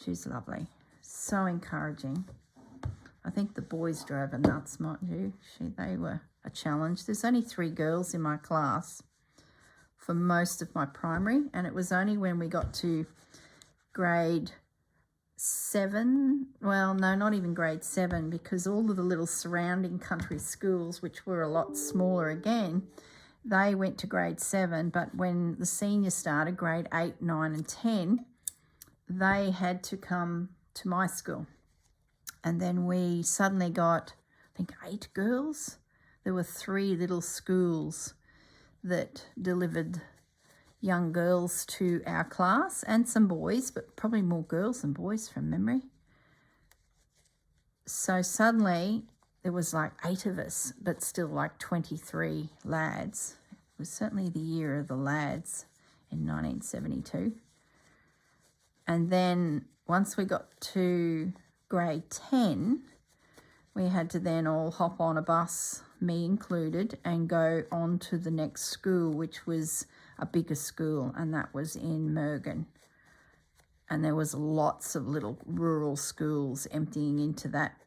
She's lovely, so encouraging. I think the boys drove her nuts, mind you. They were a challenge. There's only 3 girls in my class for most of my primary, and it was only when we got to grade 7, well, no, not even grade 7, because all of the little surrounding country schools, which were a lot smaller again, they went to grade 7, but when the seniors started, grade 8, 9 and 10, they had to come to my school. And then we suddenly got, I think, 8 girls. There were 3 little schools that delivered young girls to our class, and some boys, but probably more girls than boys from memory. So suddenly there was like 8 of us, but still like 23 lads. It was certainly the year of the lads in 1972. And then once we got to grade 10, we had to then all hop on a bus, me included, and go on to the next school, which was a bigger school, and that was in Mergen. And there was lots of little rural schools emptying into that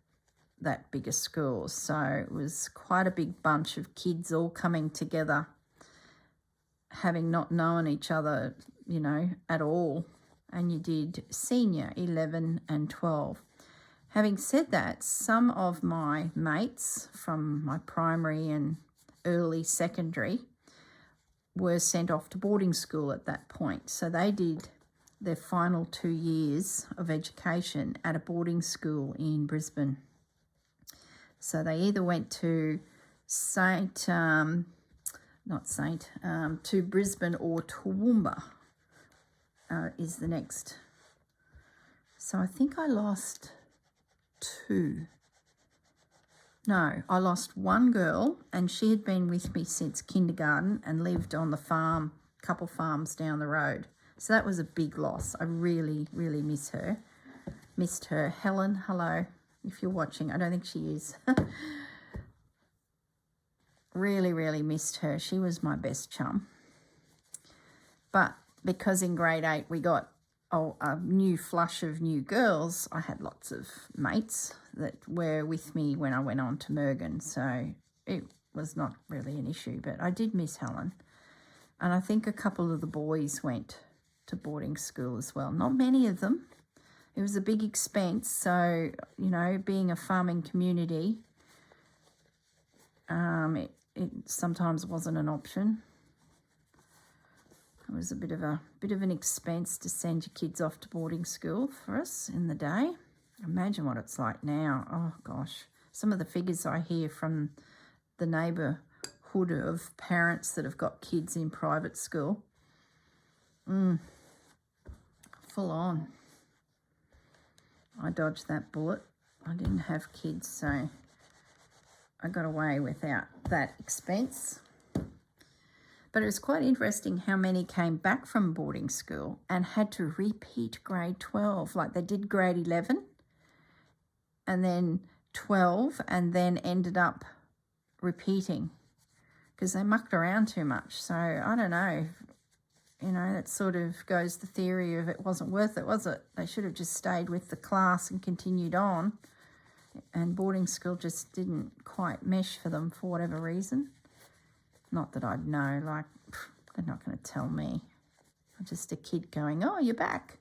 bigger school. So it was quite a big bunch of kids all coming together, having not known each other, you know, at all. And you did senior 11 and 12. Having said that, some of my mates from my primary and early secondary were sent off to boarding school at that point. So they did their final 2 years of education at a boarding school in Brisbane. So they either went to to Brisbane or Toowoomba is the next. So I think I lost 2. No, I lost one girl, and she had been with me since kindergarten and lived on the farm, a couple farms down the road. So that was a big loss. I really, really missed her. Helen, hello, if you're watching. I don't think she is. Really, really missed her. She was my best chum. But because in grade 8 we got a new flush of new girls, I had lots of mates that were with me when I went on to Mergen, so it was not really an issue, but I did miss Helen. And I think a couple of the boys went to boarding school as well. Not many of them. It was a big expense, so, you know, being a farming community, it sometimes wasn't an option. It was a bit of an expense to send your kids off to boarding school for us in the day. Imagine what it's like now. Oh gosh, some of the figures I hear from the neighbourhood of parents that have got kids in private school. Full on. I dodged that bullet. I didn't have kids, so I got away without that expense. But it was quite interesting how many came back from boarding school and had to repeat grade 12. Like they did grade 11 and then 12 and then ended up repeating because they mucked around too much. So I don't know, you know, that sort of goes the theory of it wasn't worth it, was it? They should have just stayed with the class and continued on. And boarding school just didn't quite mesh for them for whatever reason. Not that I'd know, like, they're not going to tell me. I'm just a kid going, oh, you're back,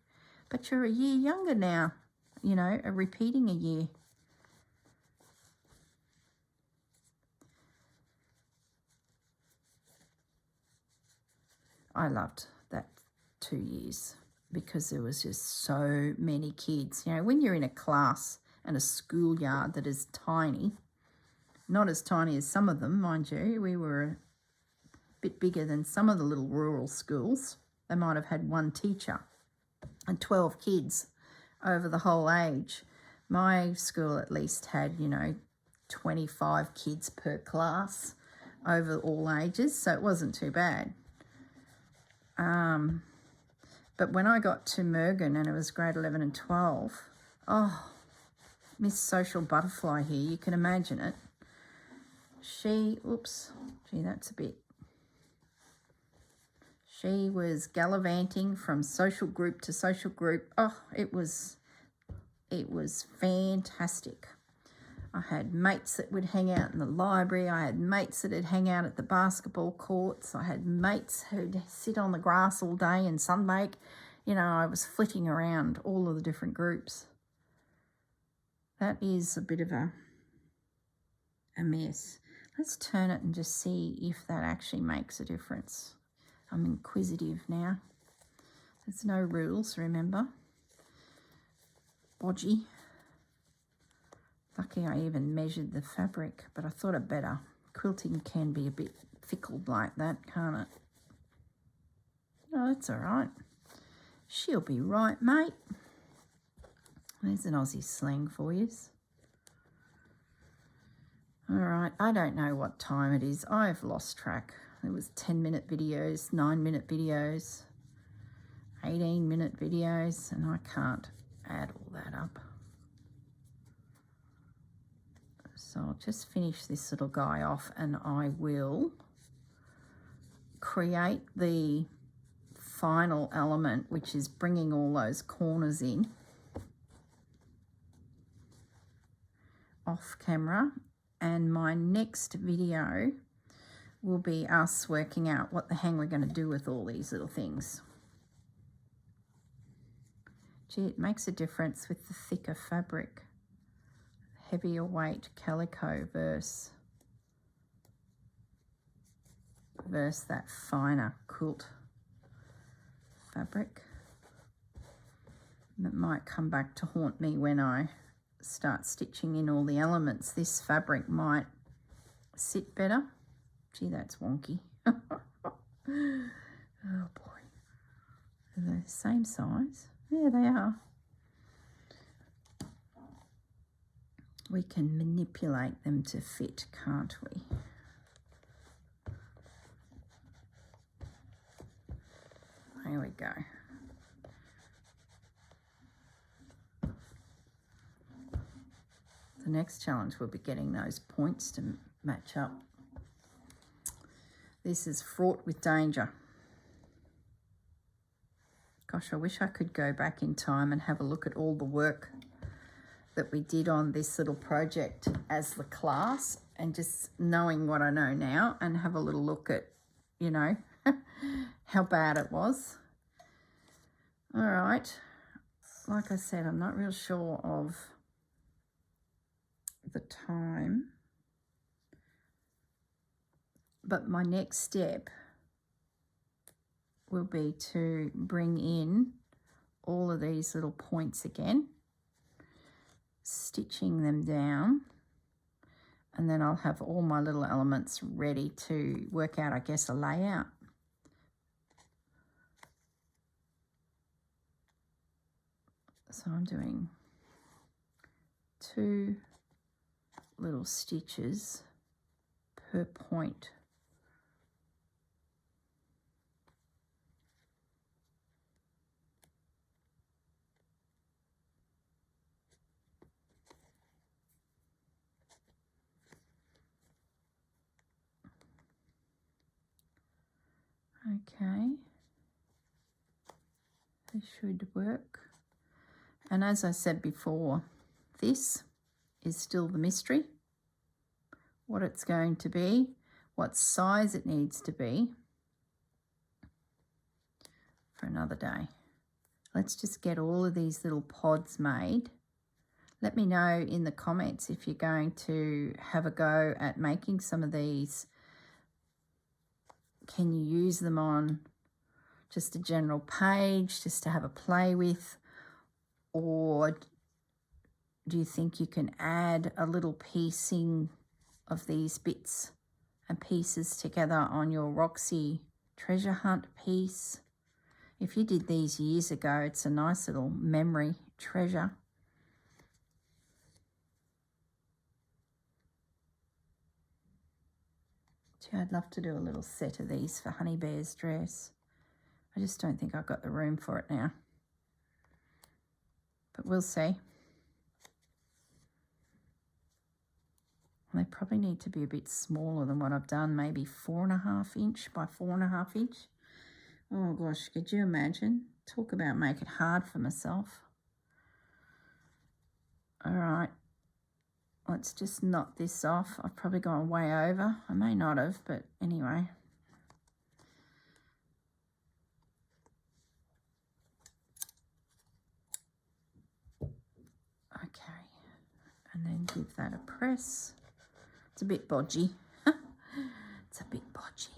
but you're a year younger now, you know, repeating a year. I loved that 2 years because there was just so many kids. You know, when you're in a class and a schoolyard that is tiny, not as tiny as some of them, mind you, we were bit bigger than some of the little rural schools. They might have had 1 teacher and 12 kids over the whole age. My school at least had, you know, 25 kids per class over all ages, so it wasn't too bad. But when I got to Mergen and it was grade 11 and 12, oh, Miss Social Butterfly here, you can imagine it. She was gallivanting from social group to social group. Oh, it was fantastic. I had mates that would hang out in the library. I had mates that would hang out at the basketball courts. I had mates who'd sit on the grass all day and sunbake. You know, I was flitting around all of the different groups. That is a bit of a mess. Let's turn it and just see if that actually makes a difference. I'm inquisitive now. There's no rules, remember. Bodgy. Lucky I even measured the fabric, but I thought it better. Quilting can be a bit fickle like that, can't it? Oh, that's all right. She'll be right, mate. There's an Aussie slang for you. All right, I don't know what time it is. I've lost track. There was 10-minute videos, 9-minute videos, 18-minute videos, and I can't add all that up. So I'll just finish this little guy off and I will create the final element, which is bringing all those corners in off camera. And my next video will be us working out what the hell we're going to do with all these little things. Gee, it makes a difference with the thicker fabric. Heavier weight calico versus that finer quilt fabric. That might come back to haunt me when I start stitching in all the elements. This fabric might sit better. Gee, that's wonky. Oh boy. Are they the same size? Yeah, they are. We can manipulate them to fit, can't we? There we go. The next challenge will be getting those points to match up. This is fraught with danger. Gosh, I wish I could go back in time and have a look at all the work that we did on this little project as the class, and just knowing what I know now and have a little look at, you know, how bad it was. All right. Like I said, I'm not real sure of the time, but my next step will be to bring in all of these little points again, stitching them down, and then I'll have all my little elements ready to work out, I guess, a layout. So I'm doing 2 little stitches per point. Okay, this should work. And as I said before, this is still the mystery. What it's going to be, what size it needs to be, for another day. Let's just get all of these little pods made. Let me know in the comments if you're going to have a go at making some of these. Can you use them on just a general page just to have a play with? Or do you think you can add a little piecing of these bits and pieces together on your Roxy treasure hunt piece? If you did these years ago, it's a nice little memory treasure. Gee, I'd love to do a little set of these for Honey Bear's dress. I just don't think I've got the room for it now. But we'll see. They probably need to be a bit smaller than what I've done, maybe 4.5 inch by 4.5 inch. Oh gosh, could you imagine? Talk about make it hard for myself. All right, let's just knock this off. I've probably gone way over. I may not have, but anyway. Okay, and then give that a press. It's a bit bodgy. It's a bit bodgy.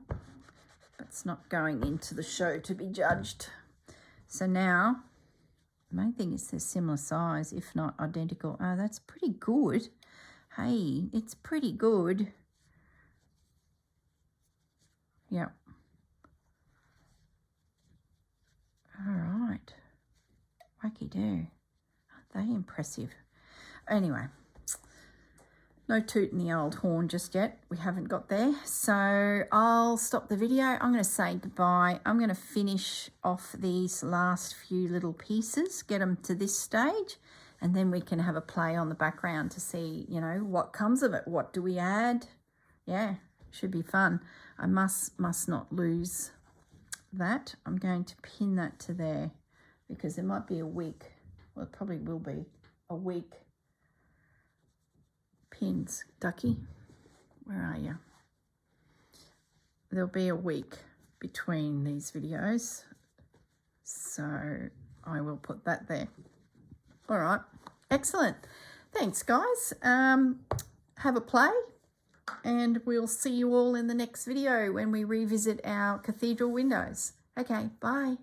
But it's not going into the show to be judged. So now, the main thing is they're similar size, if not identical. Oh, that's pretty good. Hey, it's pretty good. Yep. All right. Wacky do. Aren't they impressive? Anyway, no tooting the old horn just yet. We haven't got there. So I'll stop the video. I'm going to say goodbye. I'm going to finish off these last few little pieces, get them to this stage, and then we can have a play on the background to see, you know, what comes of it. What do we add? Yeah, should be fun. I must not lose that. I'm going to pin that to there because there might be a week. Well, it probably will be a week. Pins, Ducky, where are you? There'll be a week between these videos, so I will put that there. All right, excellent. Thanks, guys. Have a play, and we'll see you all in the next video when we revisit our cathedral windows. Okay, bye.